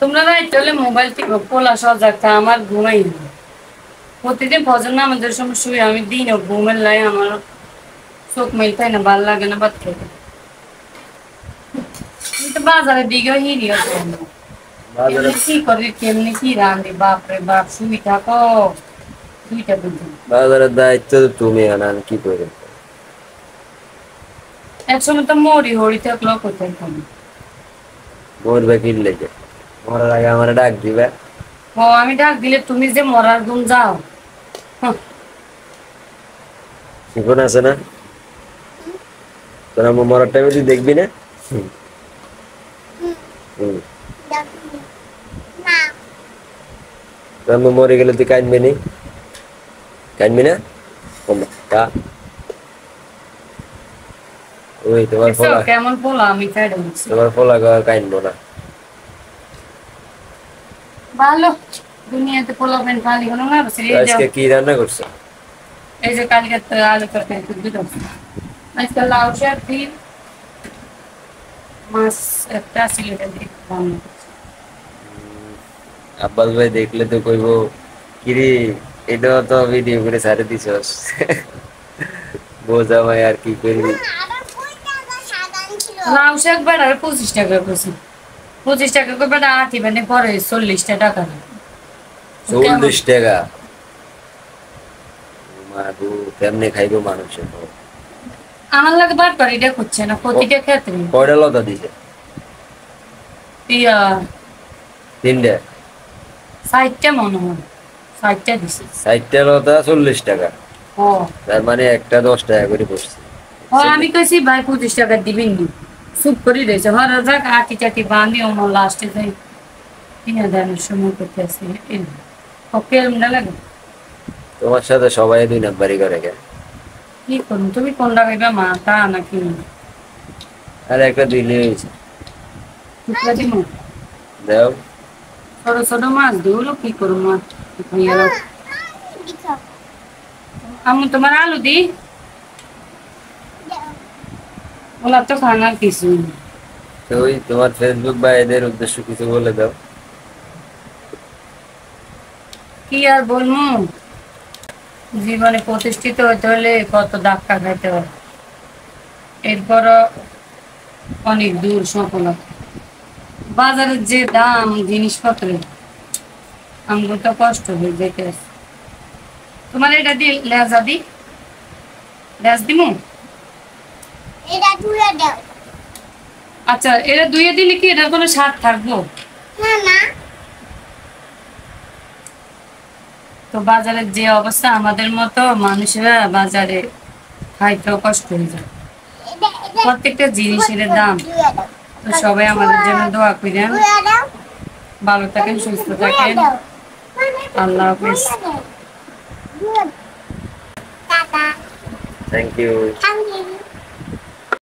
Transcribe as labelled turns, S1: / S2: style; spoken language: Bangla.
S1: তোমরা রাইতে হলে মোবাইল টিপো, পোলা সজাগ আমার ঘুমাই না। প্রতিদিন ফজর নামাজের সময় শুয়ে আমি দিনও ঘুমের লাই আমার চোখ মেলতে না, ভাল লাগে না বাদ খেতে। কিন্তু বাজারের দিকেও হিরি আছে
S2: বাজারে
S1: কি করে কেমনি কি রান্ধি, বাপরে বাপ শুই থাকো দুইটা বুঝি।
S2: বাজারের দায়িত্ব তো তুমি আনান কি করে।
S1: একসময় তো মরি হরি থাকলেও কোথায় খাবো।
S2: মরবে কি লেগে, মরার আগে আমার ডাক দিবে।
S1: ও আমি ডাক দিলে তুমি যে মরার গুণ যাও।
S2: শিখন আছে না, তোর আমার মরার টাইমে তুই দেখবি না। হম তোর আম্মু মরে গেলে তুই কাঁদবি নি, কাঁদবি না। তা ওই তোমার ফলা,
S1: কেমন পোলা আমি খাই দিচ্ছি
S2: তোমার ফলা কাঁদবো না।
S1: ভালো দুনিয়াতে পোলাবেন খালি কোনো না বসে
S2: আজকে কি রান্না করছো?
S1: এই যে কালকে তো আলু তরকারি দিলাম, আজকে লাউ শাক দিয়ে মাছ একটা ছিল এটা দিয়ে রান্না করছি।
S2: আব্বাস ভাই দেখলে তো কইবো কিরে এটাও তো ভিডিও করে ছাড়ে দিছস। বোঝা ভাই আর কি করবি।
S1: লাউ শাক বেড়ার 25 টাকা করছি, 25 টাকা করে বেড়া আটি মানে পরে 40 টাকা।
S2: 40 টাকা? মাগো কেমনে খাইবো মানুষে।
S1: আমার লাগে বারবার এটা করছে না প্রতিটা ক্ষেত্রে।
S2: কয়টা লতা দিছে?
S1: ইয়া
S2: 3টা?
S1: 60টা মনে হয়, 60টা দিছে।
S2: 60টা লতা 40 টাকা?
S1: ও
S2: তার মানে একটা 10 টাকা করে পড়ছে।
S1: ও আমি কইছি ভাই 25 টাকা দিবেন নি, চুপ করে রয়েছে হর যাক আটি চাটি বাঁধি আমার লাস্টে যাই 3000 সময় করতে আসি। ওকে এমন লাগে
S2: তোমার সাথে সবাই 2 নাম্বারই করে কেন?
S1: কি করুন, তুমি কোনটা খাইবা মাথা নাকি
S2: আর একটা দিলে হয়েছে।
S1: টুকরা দিব?
S2: দাও।
S1: ছোট ছোট মাছ দিও কি করুন মাছ ভাইয়া। আমি তোমার আলু দি ওলা তো খানার কিছু
S2: তো ওই তোমার ফেসবুক বা এদের উদ্দেশ্য কিছু বলে দাও।
S1: কি আর বলবো, জীবনে প্রতিষ্ঠিত হতে হলে কত ধাক্কা খাইতে হয়, এরপর অনেক দূর সফলতা। বাজারের যে দাম জিনিসপত্রের আমগো তো কষ্ট হয়ে যেতে আছে। তোমার এটা দি লেজা দি লেজ দিমু।
S3: এটা তুলে দাও।
S1: আচ্ছা এটা ধুয়ে দিলে কি এটার কোনো স্বাদ থাকবো?
S3: না না,
S1: তো বাজারের যে অবস্থা আমাদের মতো মানুষেরা বাজারে খাইতেও কষ্ট হয়ে যায়, প্রত্যেকটা জিনিসের দাম।
S3: তুলে দাও।
S1: তো সবাই আমাদের জন্য দোয়া করেন,
S3: তুলে দাও।
S1: ভালো থাকেন সুস্থ থাকেন, আল্লাহ হাফেজ।
S3: টাটা।
S2: Thank you.
S3: Thank you.